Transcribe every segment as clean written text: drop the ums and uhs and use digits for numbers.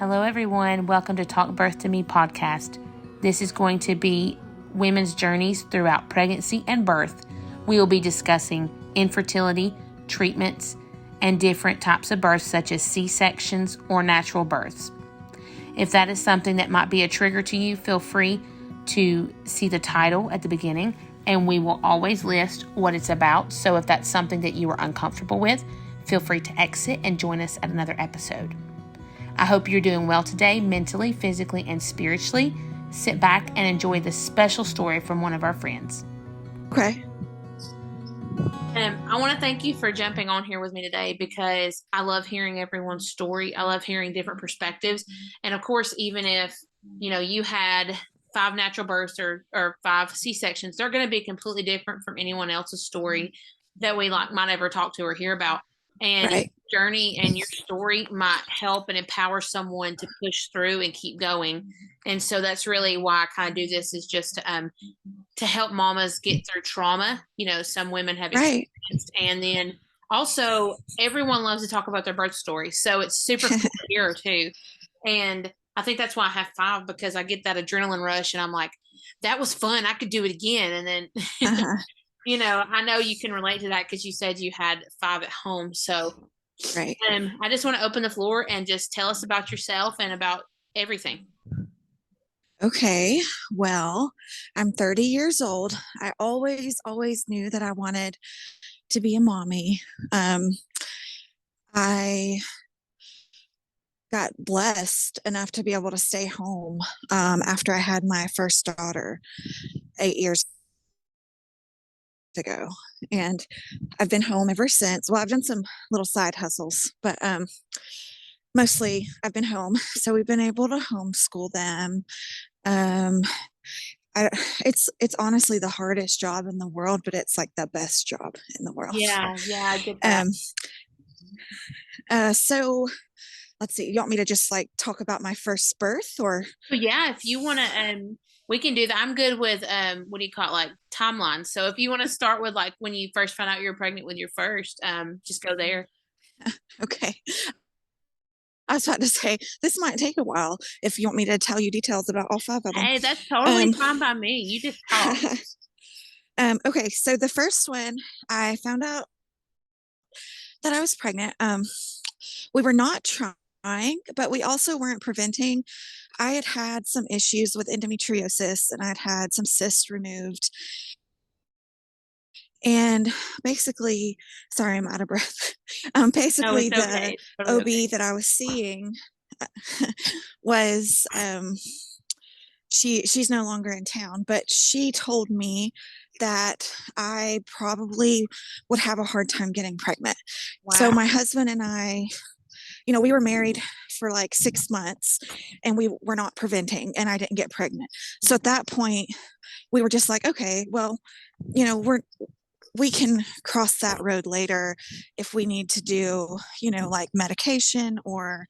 Hello, everyone. Welcome to Talk Birth to Me podcast. This is going to be women's journeys throughout pregnancy and birth. We will be discussing infertility, treatments, and different types of births such as C-sections or natural births. If that is something that might be a trigger to you, feel free to see the title at the beginning, and we will always list what it's about. So if that's something that you are uncomfortable with, feel free to exit and join us at another episode. I hope you're doing well today, mentally, physically, and spiritually. Sit back and enjoy this special story from one of our friends. Okay. I want to thank you for jumping on here with me today because I love hearing everyone's story. I love hearing different perspectives. And of course, even if, you had 5 natural births or 5 C-sections, they're going to be completely different from anyone else's story that we might ever talk to or hear about. And Right. your journey and your story might help and empower someone to push through and keep going. And so that's really why I kind of do this, is just to help mamas get through trauma. Some women have experienced, and then also everyone loves to talk about their birth story. So it's super cool to hear too. And I think that's why I have 5, because I get that adrenaline rush and I'm like, that was fun. I could do it again. And then, I know you can relate to that because you said you had 5 at home. So Right. I just want to open the floor and just tell us about yourself and about everything. Okay. Well, I'm 30 years old. I always knew that I wanted to be a mommy. I got blessed enough to be able to stay home after I had my first daughter 8 years ago. And I've been home ever since. Well, I've done some little side hustles, but mostly I've been home. So we've been able to homeschool them. It's honestly the hardest job in the world, but it's like the best job in the world. Yeah, I get that. So let's see. You want me to just like talk about my first birth, or? Yeah, if you want to, we can do that. I'm good with what do you call it, like timelines. So if you want to start with like when you first found out you were pregnant with your first, just go there. Okay. I was about to say this might take a while if you want me to tell you details about all 5 of them. Hey, that's totally fine by me. You just talk. Okay, so the first one, I found out that I was pregnant. We were not trying, but we also weren't preventing. I had some issues with endometriosis, and I'd had some cysts removed. And basically, sorry, I'm out of breath. Basically, no, okay. the OB that I was seeing was she's no longer in town, but she told me that I probably would have a hard time getting pregnant. Wow. So my husband and I, we were married for like 6 months, and we were not preventing, and I didn't get pregnant. So at that point, we were just like, okay, well, we can cross that road later if we need to do, like medication or,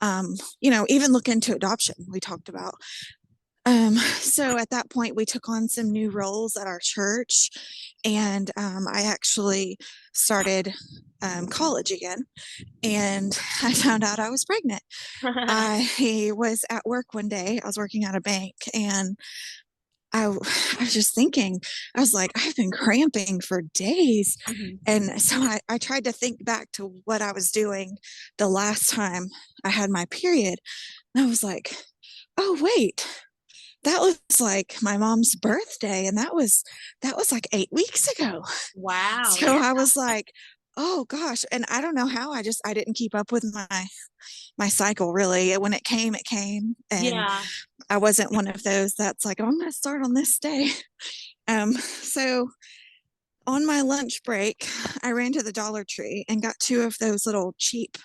even look into adoption, we talked about. So at that point, we took on some new roles at our church, and I actually started college again, and I found out I was pregnant. I was at work one day. I was working at a bank, and I was just thinking, I was like, I've been cramping for days. Mm-hmm. And so I tried to think back to what I was doing the last time I had my period. And I was like, oh, wait, that was like my mom's birthday. And that was like 8 weeks ago. Wow. So I was like, oh gosh. And I don't know how I didn't keep up with my cycle really. When it came, and yeah. I wasn't one of those that's like, oh, I'm going to start on this day. So on my lunch break, I ran to the Dollar Tree and got 2 of those little cheap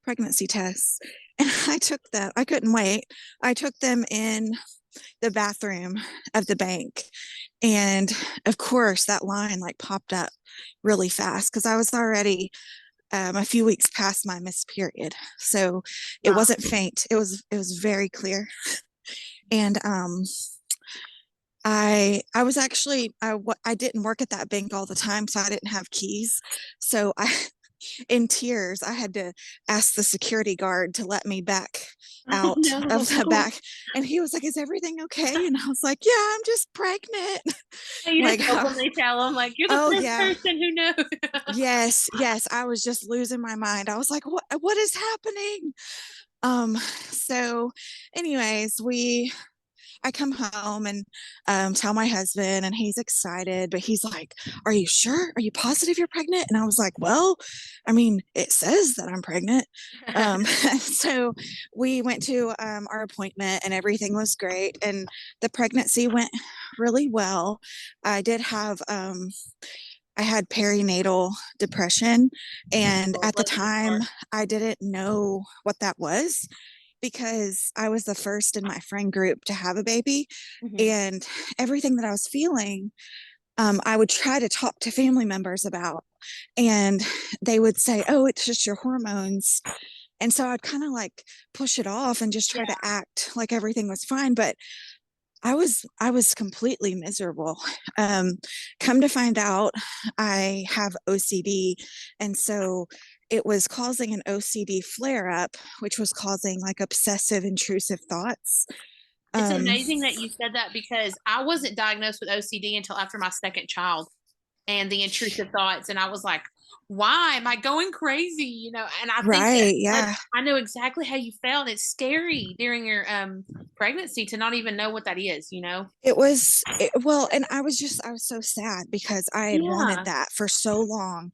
pregnancy tests. And I took them. I couldn't wait. I took them in the bathroom of the bank. And of course, that line like popped up really fast because I was already a few weeks past my missed period. So it wasn't faint. It was very clear. And I was actually I didn't work at that bank all the time, so I didn't have keys. So in tears, I had to ask the security guard to let me back Oh out of the no. back. And he was like, "Is everything okay?" And I was like, "Yeah, I'm just pregnant." You Like, just openly tell them like you're the oh first yeah. person who knows. Yes, yes. I was just losing my mind. I was like, what is happening? So anyways, I come home and tell my husband, and he's excited, but he's like, "Are you sure? Are you positive you're pregnant?" And I was like, "Well, I mean, it says that I'm pregnant." So we went to our appointment, and everything was great, and the pregnancy went really well. I did have I had perinatal depression, and Oh, at the bless your time, heart. I didn't know what that was because I was the first in my friend group to have a baby. Mhm. And everything that I was feeling, I would try to talk to family members about, and they would say, "Oh, it's just your hormones." And so I'd kind of like push it off and just try Yeah. to act like everything was fine. But I was completely miserable. Um, Come to find out, I have OCD, and so it was causing an OCD flare up, which was causing like obsessive intrusive thoughts. It's Um, amazing that you said that because I wasn't diagnosed with OCD until after my second child and the intrusive thoughts. And I was like, why am I going crazy? And I think that, right, that yeah. I know exactly how you felt. It's scary during your pregnancy to not even know what that is. Well, and I was so sad because I had wanted Yeah. that for so long,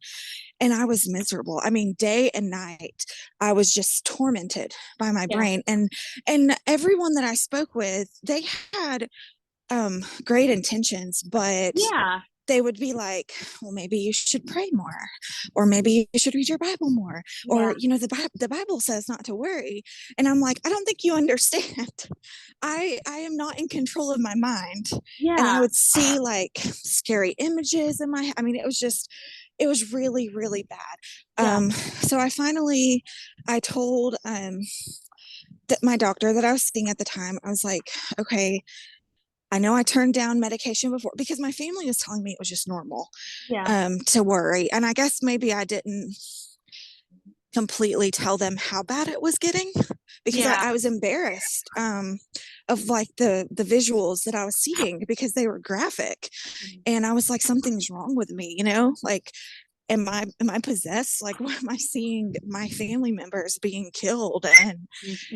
and I was miserable. I mean, day and night, I was just tormented by my Yeah. brain. And everyone that I spoke with, they had great intentions, but Yeah. they would be like, "Well, maybe you should pray more, or maybe you should read your Bible more, Yeah. or the Bible says not to worry." And I'm like, "I don't think you understand. I am not in control of my mind." And I Yeah. would see like scary images in my, I mean, it was really, really bad. Yeah. So I told that my doctor that I was seeing at the time, I was like, "Okay, I know I turned down medication before because my family was telling me it was just normal Yeah. to worry." And I guess maybe I didn't completely tell them how bad it was getting because Yeah. I was embarrassed of like the visuals that I was seeing because they were graphic. And I was like, something's wrong with me, like, am I possessed? Like, what am I seeing my family members being killed? And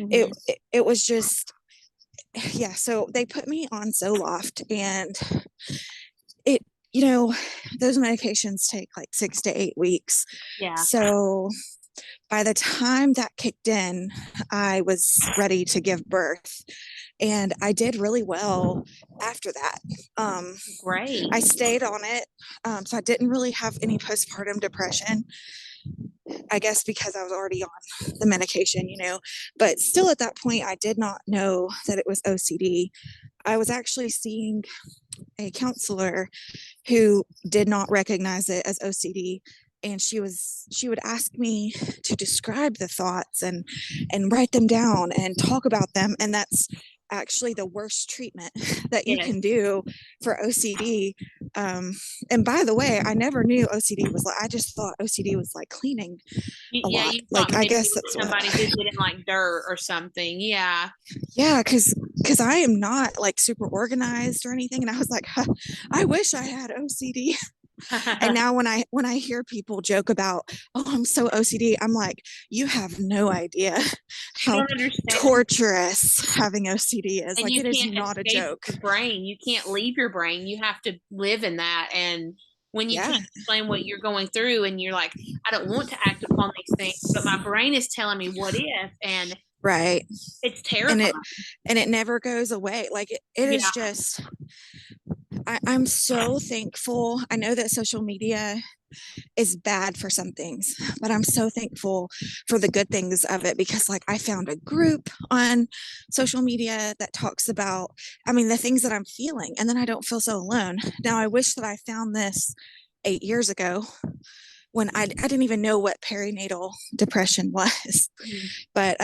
it, Mm-hmm. it was just, yeah. So they put me on Zoloft, and it, those medications take like 6 to 8 weeks. Yeah. So by the time that kicked in, I was ready to give birth, and I did really well after that. Um, Great. I stayed on it, so I didn't really have any postpartum depression. I guess because I was already on the medication, but still at that point, I did not know that it was OCD. I was actually seeing a counselor who did not recognize it as OCD, and she would ask me to describe the thoughts and write them down and talk about them, and that's actually the worst treatment that you Yes. can do for OCD. And by the way, I never knew OCD was like, I just thought OCD was like cleaning a Yeah, lot. you thought Like, I maybe it guess was that's what. somebody who didn't like dirt or something. Yeah. Yeah, because I am not like super organized or anything, and I was like, huh, I wish I had OCD. And now when I hear people joke about, "Oh, I'm so OCD," I'm like, you have no idea You how don't understand. torturous having OCD is. And Like, you it is can't not a escape joke. your brain. You can't leave your brain. You have to live in that. And when you Yeah, can't explain what you're going through, and you're like, I don't want to act upon these things, but my brain is telling me what if, and right. it's And terrifying. it never goes away. Like, it is Yeah. just, I'm so thankful. I know that social media is bad for some things, but I'm so thankful for the good things of it because, like, I found a group on social media that talks about, I mean, the things that I'm feeling, and then I don't feel so alone. Now, I wish that I found this 8 years ago when I didn't even know what perinatal depression was. Mhm. But,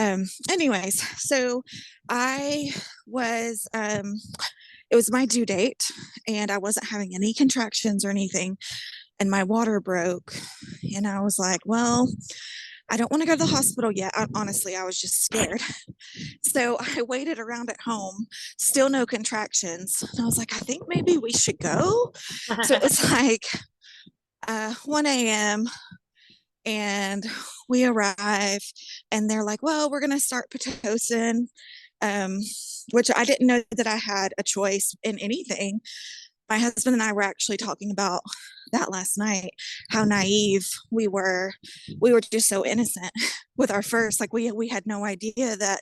anyways, so I was, it was my due date, and I wasn't having any contractions or anything, and my water broke, And I was like, well, I don't want to go to the hospital yet. Honestly, I was just scared. So I waited around at home, still no contractions. And I was like, I think maybe we should go. So it was like 1 a.m. and we arrive and they're like, well, we're going to start Pitocin, um, which I didn't know that I had a choice in anything. My husband and I were actually talking about that last night, how naive we were. We were just so innocent with our first, like we had no idea that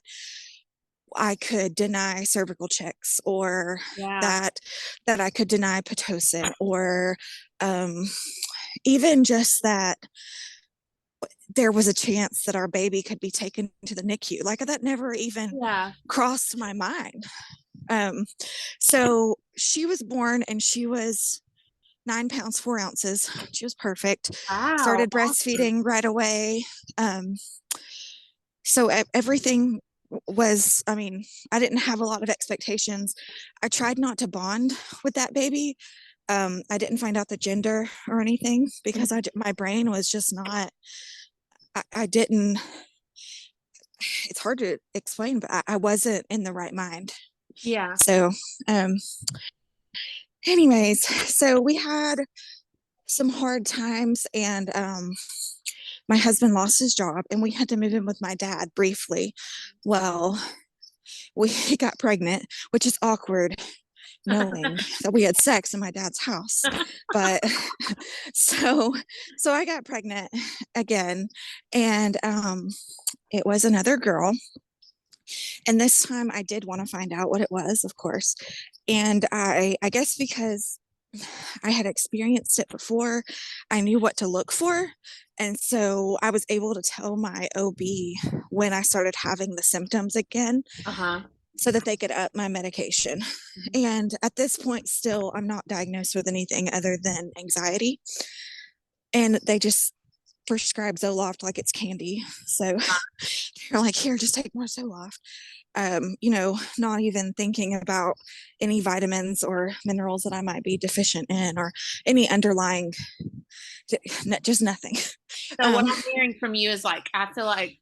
I could deny cervical checks, or Yeah. that I could deny Pitocin, or even just that there was a chance that our baby could be taken to the NICU. Like that never even Yeah. crossed my mind. So she was born and she was 9 pounds 4 ounces. She was perfect. Wow. Started breastfeeding right away. Um, so everything was, I mean, I didn't have a lot of expectations. I tried not to bond with that baby. I didn't find out the gender or anything because my brain was just not, I didn't, it's hard to explain, but I wasn't in the right mind. Yeah. So, anyways, so we had some hard times, and my husband lost his job and we had to move in with my dad briefly. Well, we got pregnant, which is awkward knowing that we had sex in my dad's house. But so I got pregnant again, and it was another girl. And this time I did want to find out what it was, of course. And I guess because I had experienced it before, I knew what to look for. And so I was able to tell my OB when I started having the symptoms again, so that they could up my medication. And at this point, still, I'm not diagnosed with anything other than anxiety. And they just prescribe Zoloft like it's candy. So they're like, here, just take more Zoloft. Not even thinking about any vitamins or minerals that I might be deficient in, or any underlying, just nothing. So what I'm hearing from you is like, I feel like,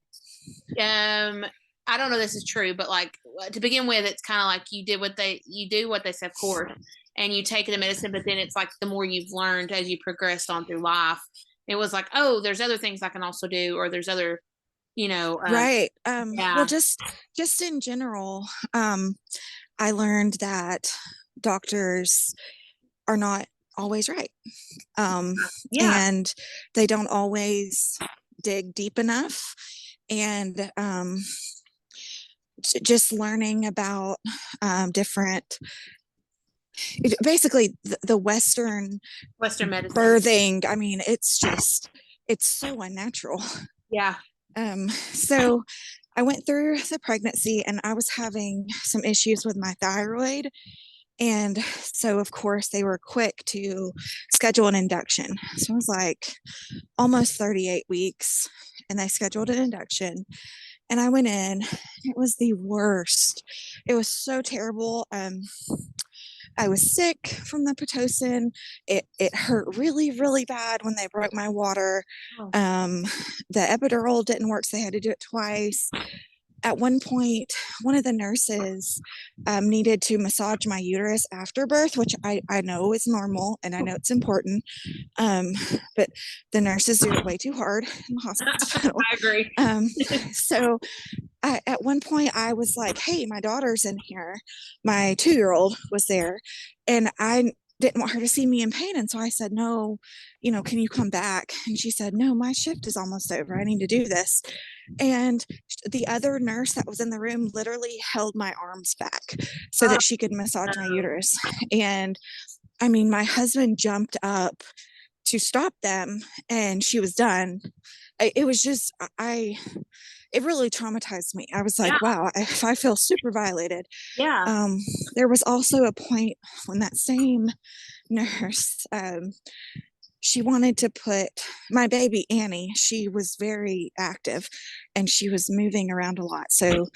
I don't know if this is true, but like to begin with, it's kind of like you do what they say, of course, and you take the medicine, but then it's like the more you've learned as you progressed on through life, it was like, oh, there's other things I can also do, or there's other, right. yeah. Well, just in general, I learned that doctors are not always right. Yeah. And they don't always dig deep enough. And just learning about different, basically the Western Medicine. birthing. I mean, it's so unnatural. Yeah. So I went through the pregnancy and I was having some issues with my thyroid. And so, of course, they were quick to schedule an induction. So it was like almost 38 weeks, and they scheduled an induction. And I went in. It was the worst. It was so terrible. I was sick from the Pitocin. It hurt really, really bad when they broke my water. Oh. The epidural didn't work, so they had to do it twice. At one point, one of the nurses needed to massage my uterus after birth, which I know is normal and I know it's important. But the nurses do it way too hard in the hospital. I agree. So at one point, I was like, hey, my daughter's in here. My 2-year-old was there, and I didn't want her to see me in pain. And so I said, no, can you come back? And she said, no, my shift is almost over. I need to do this. And the other nurse that was in the room literally held my arms back so that she could massage my uterus. And I mean, my husband jumped up to stop them and she was done. It was just, it really traumatized me. I was like, wow, I feel super violated. Yeah. There was also a point when that same nurse, she wanted to put my baby Annie, she was very active and she was moving around a lot. So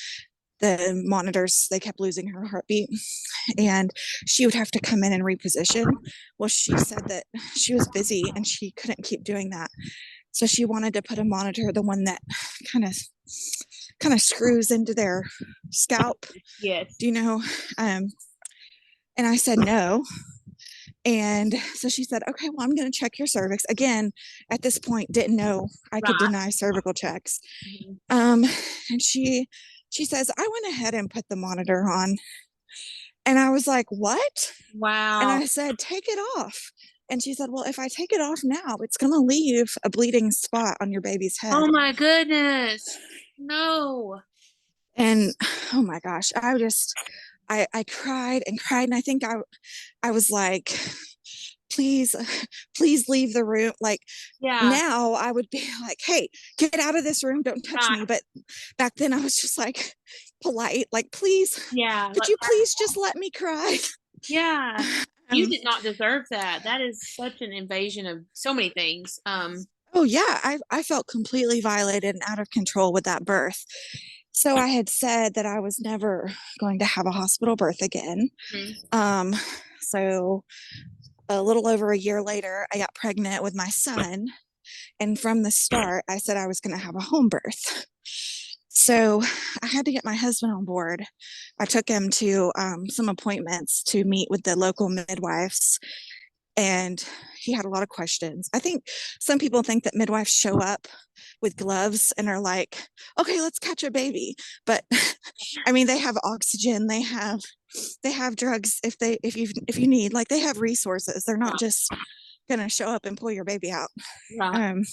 the monitors, they kept losing her heartbeat and she would have to come in and reposition. Well, she said that she was busy and she couldn't keep doing that. So she wanted to put a monitor, the one that kind of kind of screws into their scalp, Yes. do you know? Um, and I said no. And so she said, okay, well, I'm going to check your cervix. Again, at this point, didn't know I could Right. deny cervical checks. Mhm. Um, and she says, I went ahead and put the monitor on. And I was like, what? And Wow. I said, take it off. And she said, well, if I take it off now, it's going to leave a bleeding spot on your baby's head. Oh my goodness. No. And oh my gosh, I cried and cried. And I think I was like, please, please leave the room. Like Yeah. now I would be like, hey, get out of this room. Don't touch me. Right. But back then I was just like polite, like, please, Yeah. could you please just let me cry? Yeah. You Um, did not deserve that. That is such an invasion of so many things. oh yeah, I felt completely violated and out of control with that birth. So I had said that I was never going to have a hospital birth again. Mhm. Um, so a little over a year later, I got pregnant with my son. And from the start, I said I was going to have a home birth. So I had to get my husband on board. I took him to some appointments to meet with the local midwives, and he had a lot of questions. I think some people think that midwives show up with gloves and are like, okay, let's catch a baby. But I mean, they have oxygen, they have drugs if you need, like they have resources. They're not just gonna show up and pull your baby out. Right. Um,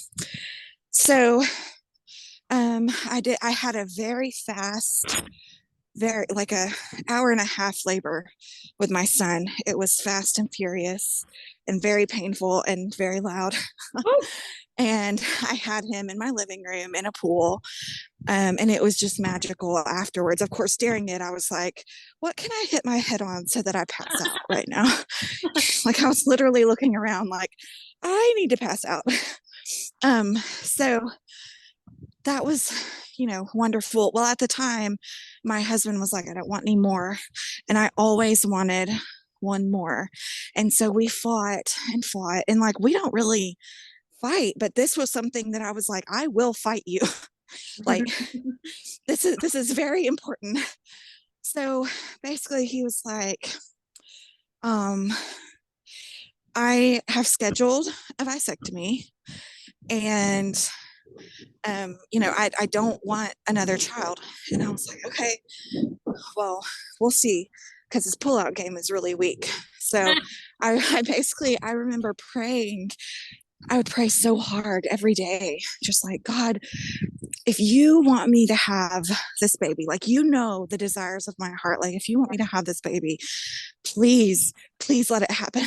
so I had a very fast, very like a hour and a half labor with my son. It was fast and furious and very painful and very loud. Woo. And I had him in my living room in a pool. And it was just magical afterwards. Of course, during it, I was like, what can I hit my head on so that I pass out right now? Like I was literally looking around like, I need to pass out. So that was, wonderful. Well, at the time, my husband was like, I don't want any more. And I always wanted one more. And so we fought and fought. And like, we don't really fight, but this was something that I was like, I will fight you. Like, this is very important. So basically, he was like, um, I have scheduled a vasectomy, and I don't want another child. And I was like, okay, well, we'll see, because his pullout game is really weak. So I remember praying. I would pray so hard every day, just like, God, if you want me to have this baby, like, the desires of my heart, like, if you want me to have this baby, please, please let it happen.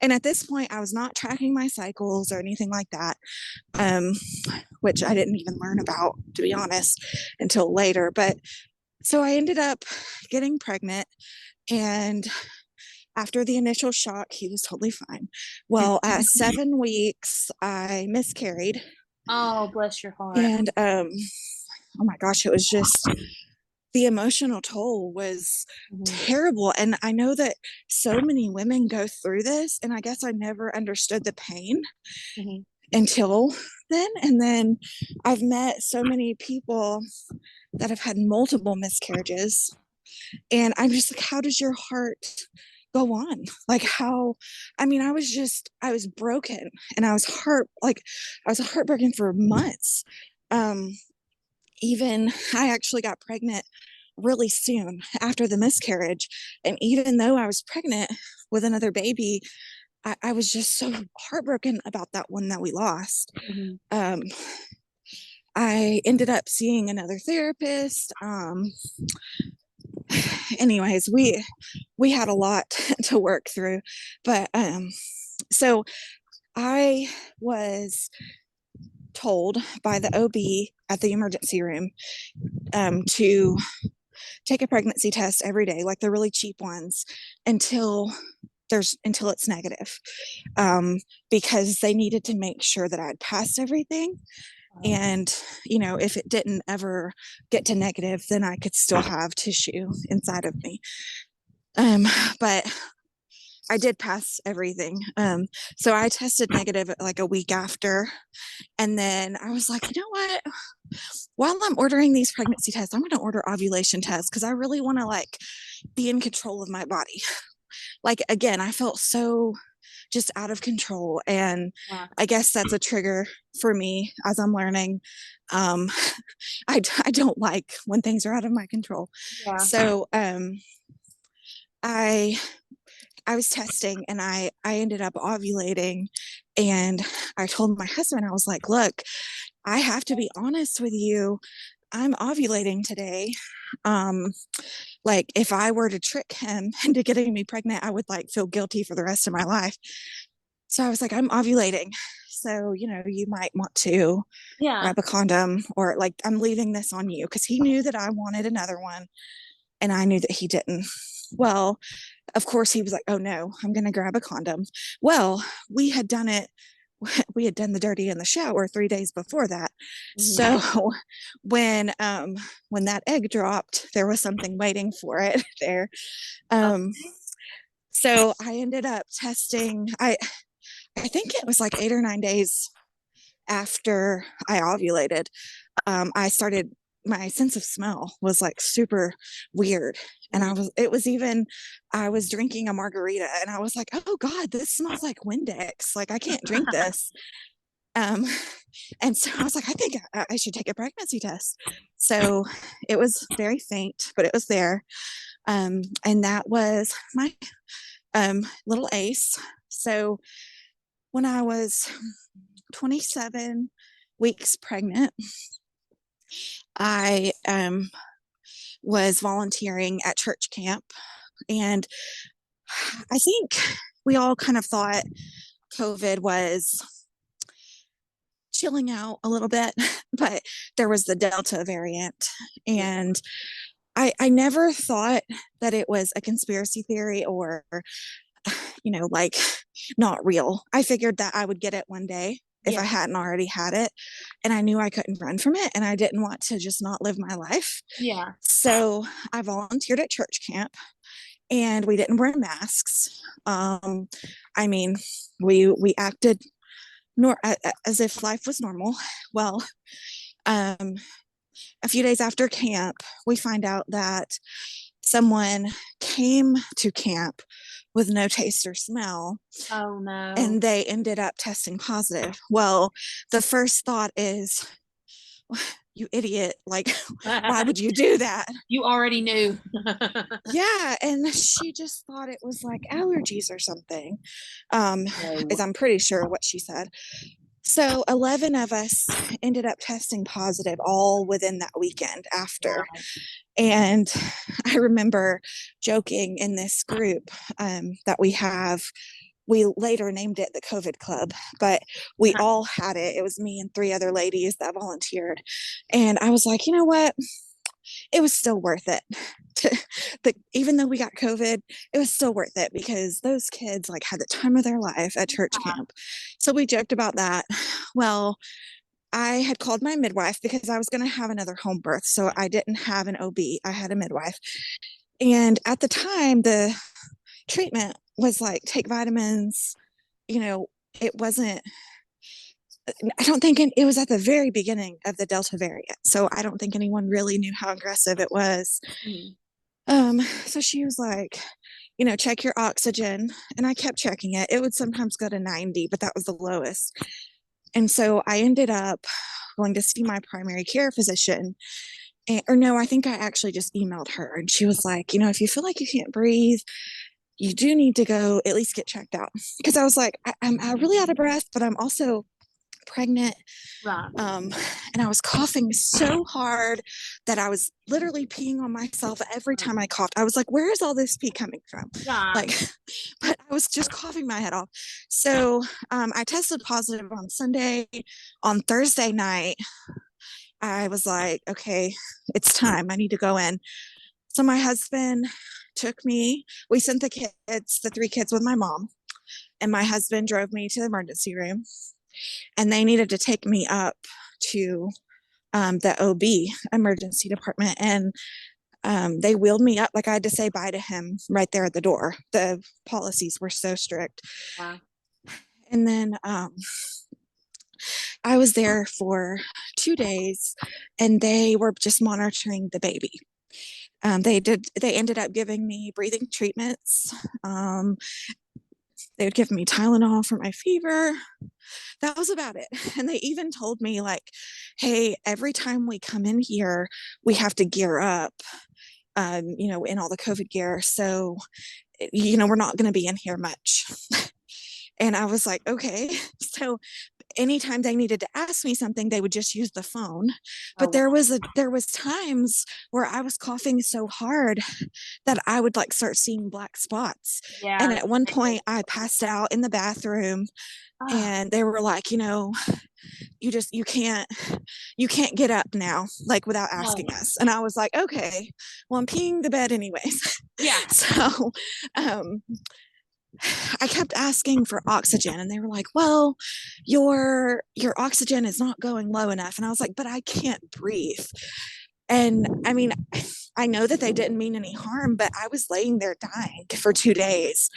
And at this point, I was not tracking my cycles or anything like that, um, which I didn't even learn about, to be honest, until later. But so I ended up getting pregnant, and after the initial shock, he was totally fine. Well, at 7 weeks, I miscarried. Oh, bless your heart. And oh my gosh, it was just the emotional toll was Mhm. terrible. And I know that so many women go through this, and I guess I never understood the pain Mhm. until then. And then I've met so many people that have had multiple miscarriages, and I'm just like, how does your heart go on? Like, how? I mean, I was broken, and I was heartbroken for months. um Even I actually got pregnant really soon after the miscarriage. And even though I was pregnant with another baby, I was just so heartbroken about that one that we lost. Mhm. Um, I ended up seeing another therapist. Anyways, we had a lot to work through, but so I was told by the OB at the emergency room to take a pregnancy test every day, like the really cheap ones, until it's negative, because they needed to make sure that I'd passed everything. And if it didn't ever get to negative, then I could still have tissue inside of me. But I did pass everything. So I tested negative like a week after. And then I was like, you know what? While I'm ordering these pregnancy tests, I'm going to order ovulation tests because I really want to like be in control of my body. Like, again, I felt so just out of control. And Yeah. I guess that's a trigger for me as I'm learning. Um, I don't like when things are out of my control. Yeah. So I I was testing and I ended up ovulating, and I told my husband, I was like, look, I have to be honest with you. I'm ovulating today. Um, like if I were to trick him into getting me pregnant, I would like feel guilty for the rest of my life. So I was like, I'm ovulating. So, you might want to Yeah. grab a condom, or like, I'm leaving this on you, because he knew that I wanted another one and I knew that he didn't. Well, of course, he was like, oh no, I'm going to grab a condom. Well, we had done it. We had done the dirty in the shower 3 days before that. Mm-hmm. So when that egg dropped, there was something waiting for it there. Um, Okay. so I ended up testing. I think it was like 8 or 9 days after I ovulated. I started, my sense of smell was like super weird. And Mm-hmm. I was drinking a margarita and I was like, oh God, this smells like Windex. Like I can't drink this. Um, and so I was like, I think I should take a pregnancy test. So it was very faint, but it was there. And that was my little ace. So when I was 27 weeks pregnant, I was volunteering at church camp. And I think we all kind of thought COVID was chilling out a little bit, but there was the Delta variant. And I never thought that it was a conspiracy theory or, like not real. I figured that I would get it one day if I Yeah. hadn't already had it. And I knew I couldn't run from it. And I didn't want to just not live my life. Yeah. So I volunteered at church camp, and we didn't wear masks. I mean, we acted as if life was normal. Well, um, a few days after camp, we find out that someone came to camp with no taste or smell, Oh no. and they ended up testing positive. Well, the first thought is, you idiot, like, why would you do that? You already knew. Yeah, and she just thought it was like allergies or something, um is No. I'm pretty sure what she said. So 11 of us ended up testing positive all within that weekend after. Wow. And I remember joking in this group that we have. We later named it the COVID Club, but we all had it. It was me and three other ladies that volunteered. And I was like, you know what? It was still worth it. Even though we got COVID, it was still worth it because those kids like had the time of their life at church camp. So we joked about that. Well, I had called my midwife because I was going to have another home birth. So I didn't have an OB, I had a midwife. And at the time, the treatment was like take vitamins. You know, it wasn't, I don't think it was at the very beginning of the Delta variant. So I don't think anyone really knew how aggressive it was. Mm. So she was like, check your oxygen. And I kept checking it. It would sometimes go to 90, but that was the lowest. And so I ended up going to see my primary care physician. Or no, I think I actually just emailed her, and she was like, if you feel like you can't breathe, you do need to go at least get checked out. Because I was like, I'm really out of breath, but I'm also pregnant. Right. And I was coughing so hard that I was literally peeing on myself every time I coughed. I was like, where is all this pee coming from? Yeah. Like, but I was just coughing my head off. So I tested positive on Sunday. On Thursday night, I was like, okay, it's time. I need to go in. So my husband took me. We sent the three kids with my mom, and my husband drove me to the emergency room, and they needed to take me up to the OB emergency department. And They wheeled me up. Like I had to say bye to him right there at the door. The policies were so strict. Yeah. And then I was there for 2 days and they were just monitoring the baby. They ended up giving me breathing treatments. They would give me Tylenol for my fever. That was about it. And they even told me, like, hey, every time we come in here, we have to gear up, in all the COVID gear. So, we're not going to be in here much. And I was like, okay. So anytime they needed to ask me something, they would just use the phone. But Oh, there was times where I was coughing so hard that I would like start seeing black spots. And yeah. at one point I passed out in the bathroom Oh, and they were like, you can't get up now, like without no. asking us. And I was like, okay, well, I'm peeing the bed anyways. Yeah. So um I kept asking for oxygen and they were like, well, your oxygen is not going low enough. And I was like, but I can't breathe. And I mean, I know that they didn't mean any harm, but I was laying there dying for 2 days.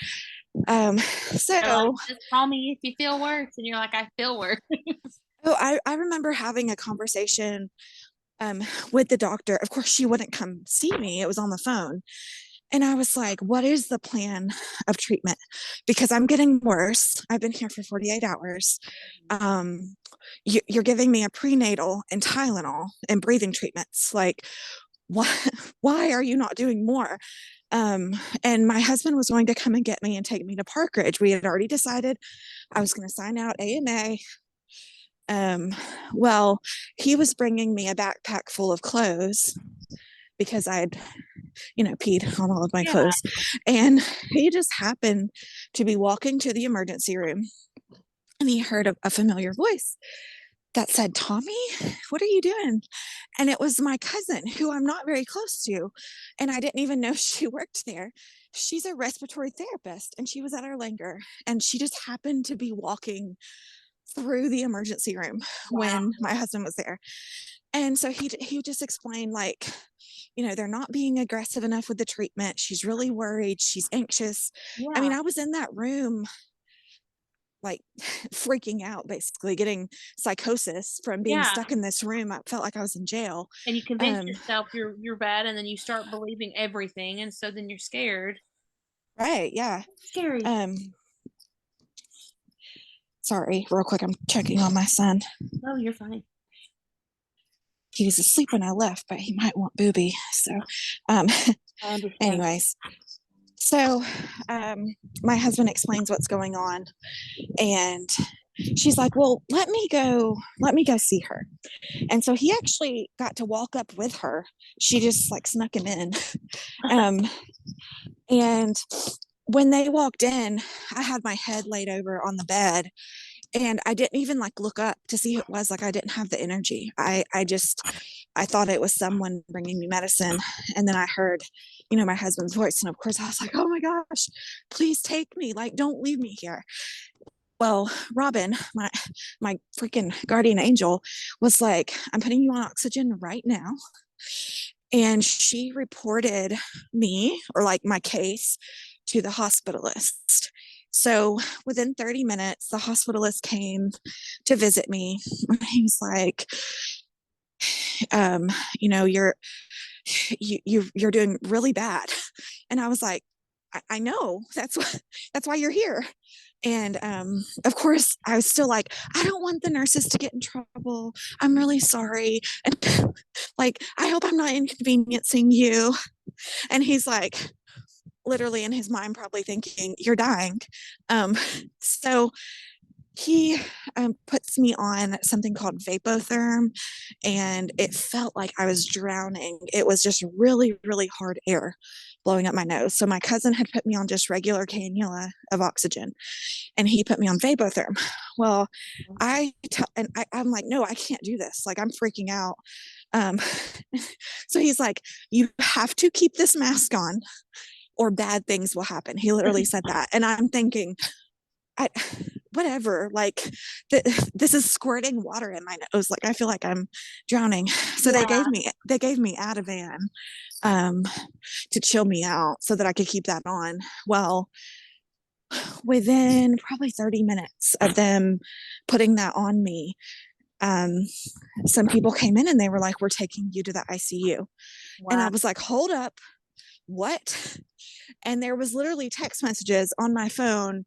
Um, They're like, so just call me if you feel worse. And you're like, I feel worse. I remember having a conversation with the doctor. Of course, she wouldn't come see me. It was on the phone. And I was like, what is the plan of treatment? Because I'm getting worse. I've been here for 48 hours. Um, you're giving me a prenatal and Tylenol and breathing treatments. Like, why, why are you not doing more? And my husband was going to come and get me and take me to Park Ridge. We had already decided I was going to sign out AMA. Um, well, he was bringing me a backpack full of clothes because I'd peed on all of my Yeah. clothes. And he just happened to be walking to the emergency room and he heard a familiar voice that said, Tommy, what are you doing? And it was my cousin who I'm not very close to. And I didn't even know she worked there. She's a respiratory therapist and she was at our Langer and she just happened to be walking through the emergency room Wow. when my husband was there. And so he just explained, like, they're not being aggressive enough with the treatment. She's really worried. She's anxious. I mean, Yeah. I was in that room, like freaking out, basically getting psychosis from being Yeah. stuck in this room. I felt like I was in jail. And you convince Um, yourself you're bad, and then you start believing everything, and so then you're scared. right. Yeah. Scary. Um, sorry, real quick. I'm checking on my son. Oh, you're fine. He was asleep when I left, but he might want booby. So, um, I understand. anyways, so my husband explains what's going on and she's like, well, let me go see her. And so he actually got to walk up with her. She just like snuck him in. um, and when they walked in, I had my head laid over on the bed and I didn't even like look up to see who it was. Like I didn't have the energy. I thought it was someone bringing me medicine. And then I heard, my husband's voice. And of course I was like, oh my gosh, please take me. Like, don't leave me here. Well, Robin, my freaking guardian angel, was like, I'm putting you on oxygen right now. And she reported me, or like my case, to the hospitalist. So within 30 minutes, the hospitalist came to visit me. He was like, um, you know, you're you're doing really bad. And I was like, I know, that's why you're here. And of course, I was still like, I don't want the nurses to get in trouble. I'm really sorry. And like, I hope I'm not inconveniencing you. And he's like, literally in his mind, probably thinking, you're dying. So he puts me on something called vapotherm, and it felt like I was drowning. It was just really, really hard air blowing up my nose. So my cousin had put me on just regular cannula of oxygen, and he put me on vapotherm. Well, I'm like, no, I can't do this. Like, I'm freaking out. Um, so he's like, you have to keep this mask on, or bad things will happen. He literally said that, and I'm thinking, I whatever, like this is squirting water in my nose, like I feel like I'm drowning. So Yeah. they gave me Ativan to chill me out so that I could keep that on. Well, within probably 30 minutes of them putting that on me, um, some people came in and they were like, we're taking you to the ICU. Wow. And I was like, hold up, what? And there was literally text messages on my phone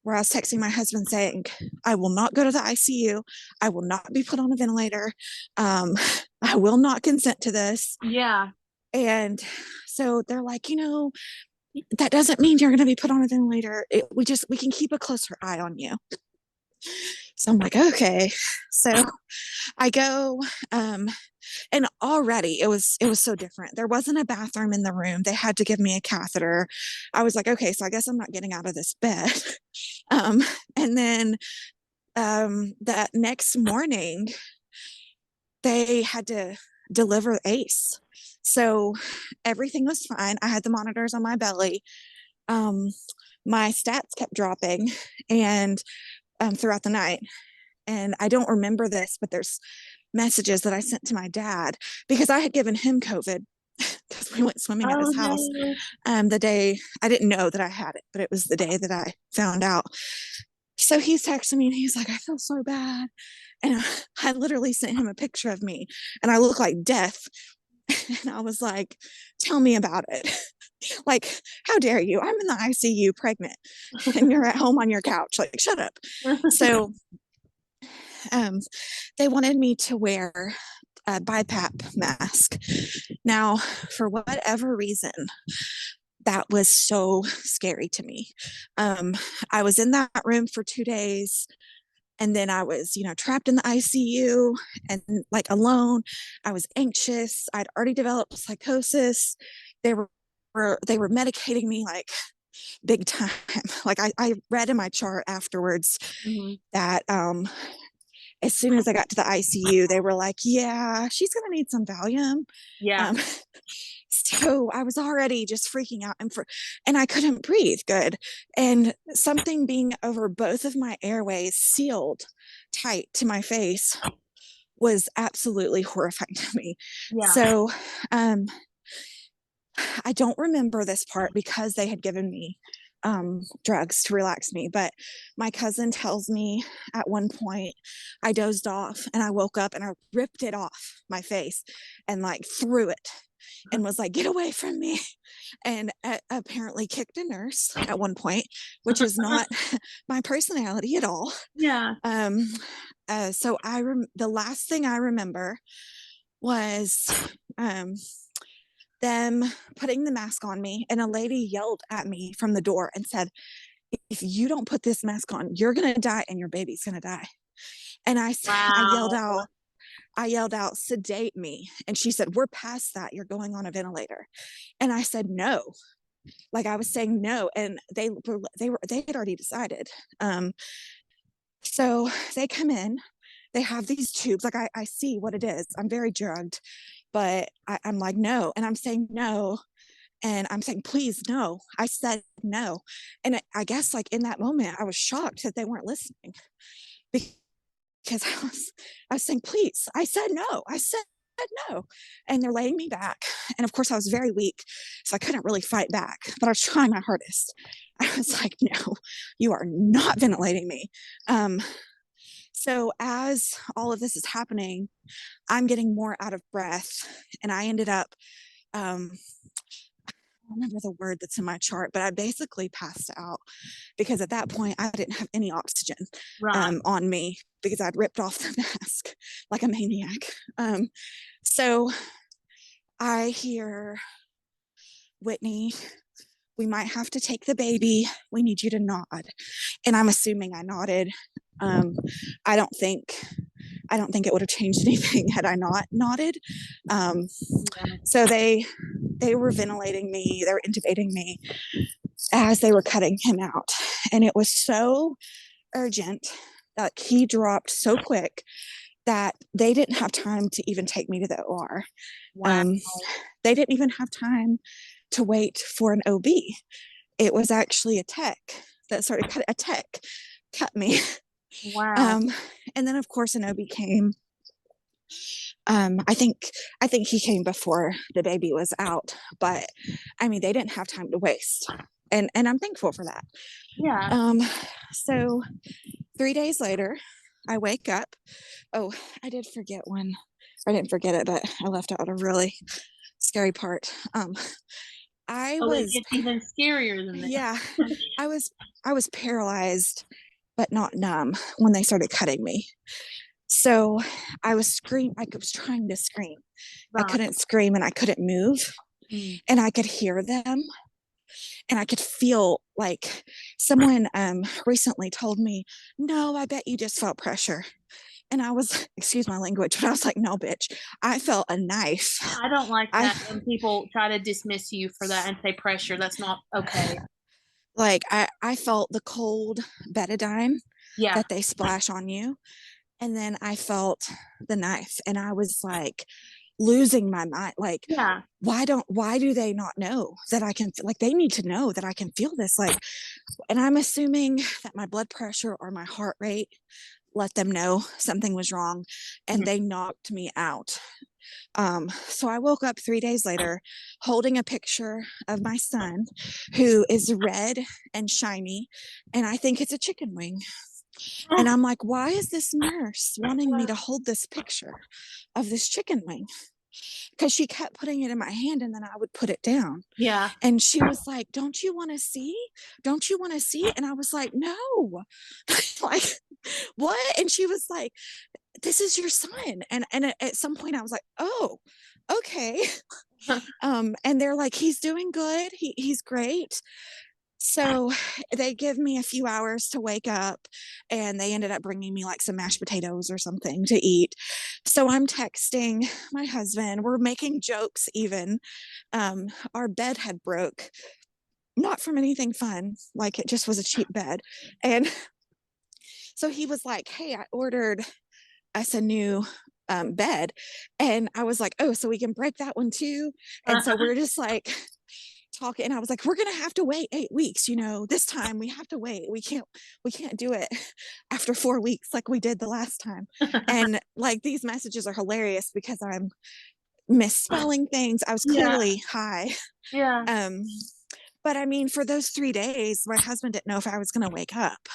where I was texting my husband saying, I will not go to the ICU. I will not be put on a ventilator. I will not consent to this. Yeah. And so they're like, that doesn't mean you're going to be put on a ventilator. We can keep a closer eye on you. So I'm like, okay. So I go, and already it was so different. There wasn't a bathroom in the room. They had to give me a catheter. I was like, okay, so I guess I'm not getting out of this bed. And then that next morning they had to deliver Ace. So everything was fine. I had the monitors on my belly. My stats kept dropping and throughout the night. And I don't remember this, but there's messages that I sent to my dad because I had given him COVID because we went swimming at his house. The day I didn't know that I had it, but it was the day that I found out. So he's texting me and he's like, I feel so bad. And I literally sent him a picture of me and I look like death. And I was like, tell me about it. Like, how dare you? I'm in the ICU pregnant and you're at home on your couch. Like, shut up. So they wanted me to wear a BiPAP mask. Now, for whatever reason, that was so scary to me. I was in that room for 2 days. And then I was, trapped in the ICU and like alone. I was anxious. I'd already developed psychosis. They were medicating me like big time. Like I read in my chart afterwards that as soon as I got to the ICU, they were like, yeah, she's going to need some Valium. Yeah. So I was already just freaking out and I couldn't breathe good. And something being over both of my airways sealed tight to my face was absolutely horrifying to me. Yeah. So I don't remember this part because they had given me drugs to relax me. But my cousin tells me at one point I dozed off and I woke up and I ripped it off my face and like threw it and was like, get away from me. And apparently kicked a nurse at one point, which is not my personality at all. Yeah. So the last thing I remember was them putting the mask on me, and a lady yelled at me from the door and said, if you don't put this mask on, you're going to die and your baby's going to die. And Wow. I yelled out, sedate me. And she said, we're past that. You're going on a ventilator. And I said, no. Like I was saying no. And they had already decided. So they come in, they have these tubes. Like I see what it is. I'm very drugged, but I'm like, no. And I'm saying no. And I'm saying, please, no. I said no. And I guess like in that moment, I was shocked that they weren't listening because I was saying, please, I said no. I said no. And they're laying me back. And of course, I was very weak. So I couldn't really fight back, but I was trying my hardest. I was like, no, you are not ventilating me. So as all of this is happening, I'm getting more out of breath. And I ended up, I don't remember the word that's in my chart, but I basically passed out because at that point I didn't have any oxygen on me because I'd ripped off the mask like a maniac. So I hear, Wittney, we might have to take the baby. We need you to nod. And I'm assuming I nodded. I don't think it would have changed anything had I not nodded. So they were ventilating me, they were intubating me as they were cutting him out. And it was so urgent that he dropped so quick that they didn't have time to even take me to the OR. Wow. They didn't even have time to wait for an OB. It was actually a tech cut me. Wow. And then of course an OB came. I think he came before the baby was out, but I mean they didn't have time to waste, and I'm thankful for that. Yeah. So 3 days later, I wake up. Oh, I did forget one. I didn't forget it, but I left out a really scary part. I Oh, it was, gets even scarier than that. yeah, I was paralyzed, but not numb when they started cutting me. So I was I was trying to scream. I Right. couldn't scream and I couldn't move. Mm. And I could hear them and I could feel like someone recently told me, no, I bet you just felt pressure. And I was, excuse my language, but I was like, no, bitch, I felt a knife. I don't like I that when people try to dismiss you for that and say pressure. That's not okay. I felt the cold betadine Yeah. that they splash on you. And then I felt the knife and I was like losing my mind. Like, Yeah. why do they not know that I can, like, they need to know that I can feel this. Like, and I'm assuming that my blood pressure or my heart rate let them know something was wrong and Mhm. they knocked me out. So I woke up 3 days later holding a picture of my son who is red and shiny, and I think it's a chicken wing. And I'm like, why is this nurse wanting me to hold this picture of this chicken wing? Because she kept putting it in my hand and then I would put it down. Yeah. And she was like, don't you want to see? Don't you want to see? And I was like, no. Like, what? And she was like, this is your son. And at some point I was like, oh, okay. And they're like, he's doing good. He's great. So they give me a few hours to wake up and they ended up bringing me like some mashed potatoes or something to eat. So I'm texting my husband. We're making jokes even. Our bed had broke, not from anything fun, like it just was a cheap bed. And so he was like, hey, I ordered us a new bed. And I was like, oh, so we can break that one too. And so we're just like talking. And I was like, we're going to have to wait 8 weeks. This time we have to wait. We can't do it after 4 weeks like we did the last time. And like these messages are hilarious because I'm misspelling things. I was Yeah. clearly high. Yeah. But I mean, for those 3 days, my husband didn't know if I was going to wake up.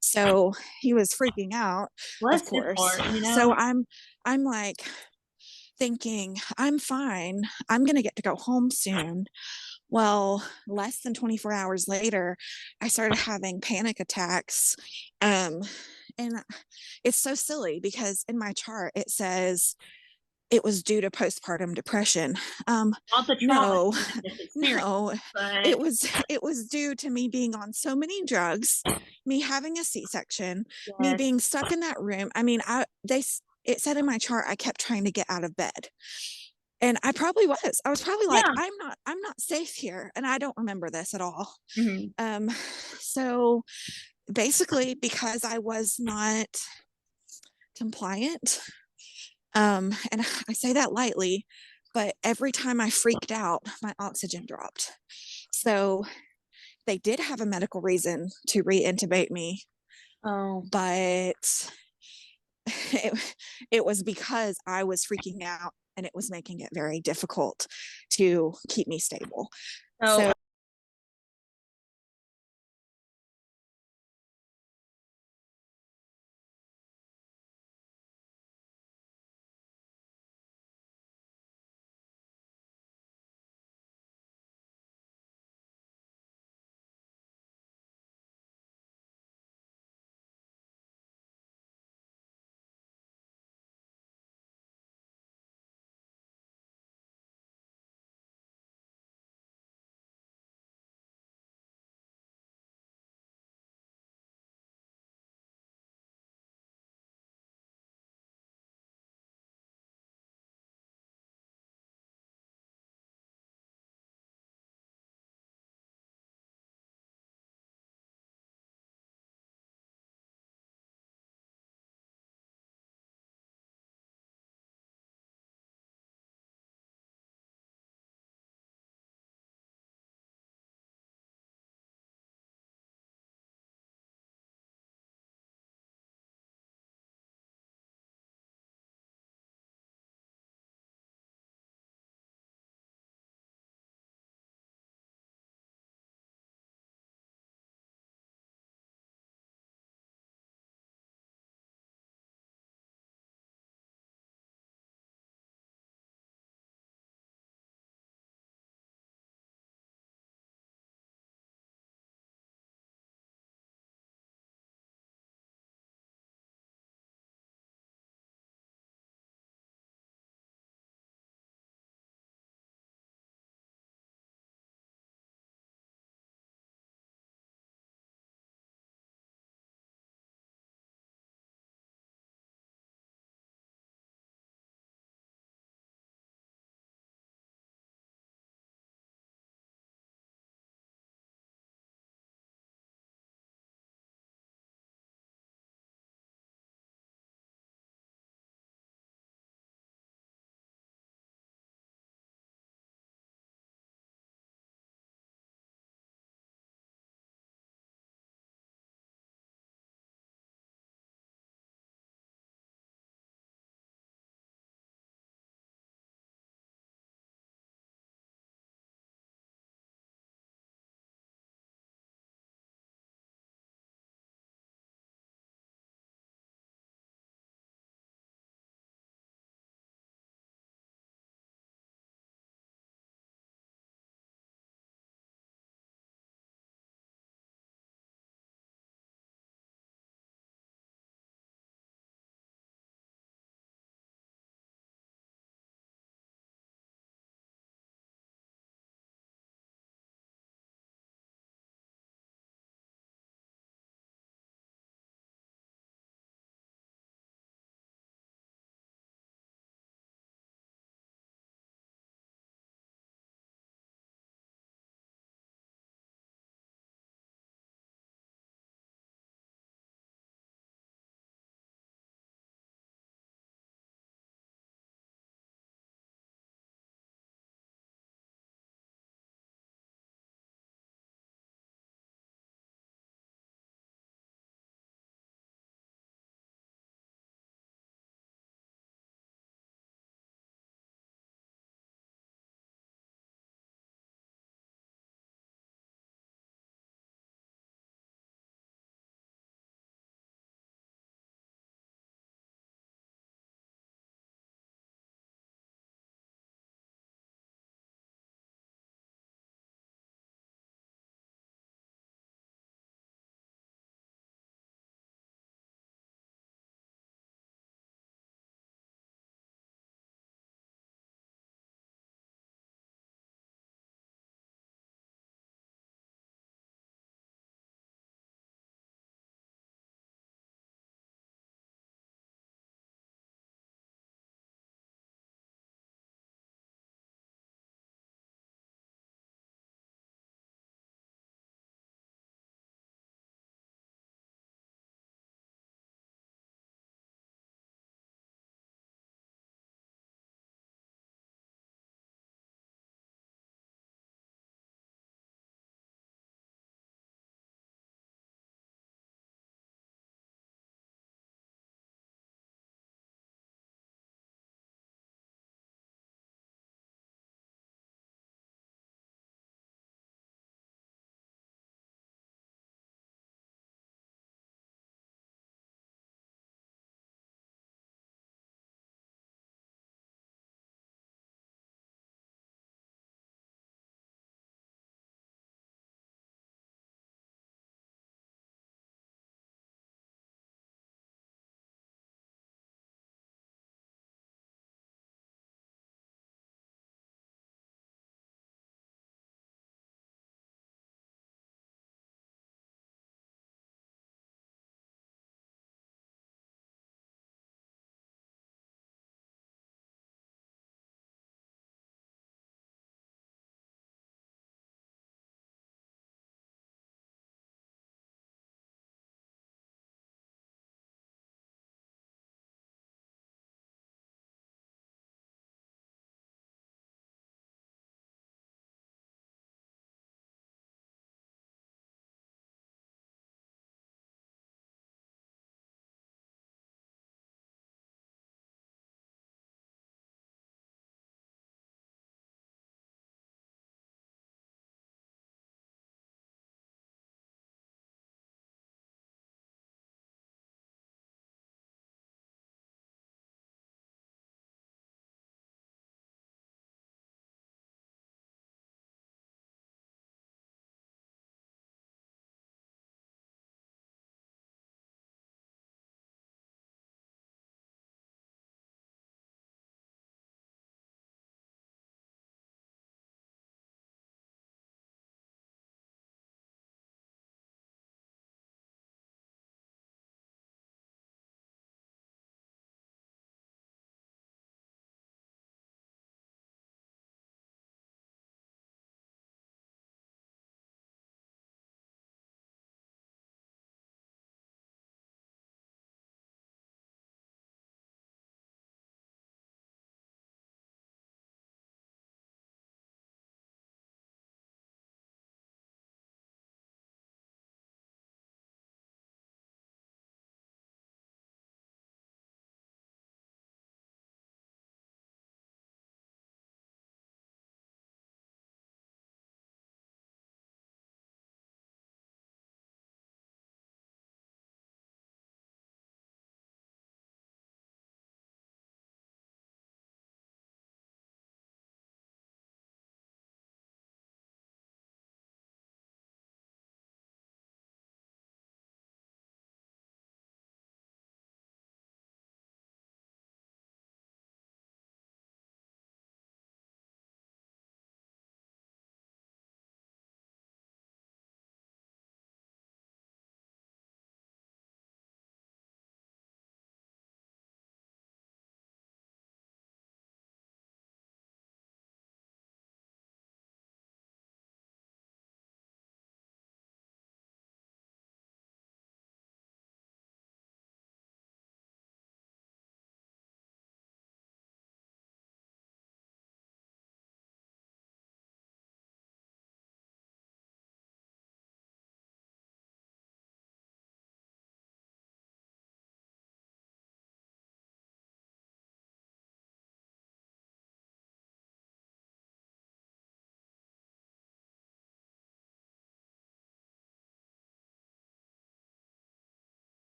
So he was freaking out, of Bless his course. heart, you So know? I'm like thinking, I'm fine. I'm going to get to go home soon. Well, less than 24 hours later, I started having panic attacks. And it's so silly because in my chart, it says it was due to postpartum depression. Not the trauma No, you just experienced, no, but it was due to me being on so many drugs, me having a C-section, me yes. being stuck in that room. I mean, it said in my chart I kept trying to get out of bed. And I was probably like, Yeah. I'm not safe here. And I don't remember this at all. Mhm. Um, so basically because I was not compliant, and I say that lightly, but every time I freaked out, my oxygen dropped. So they did have a medical reason to re-intubate me, Oh. but it was because I was freaking out and it was making it very difficult to keep me stable. So So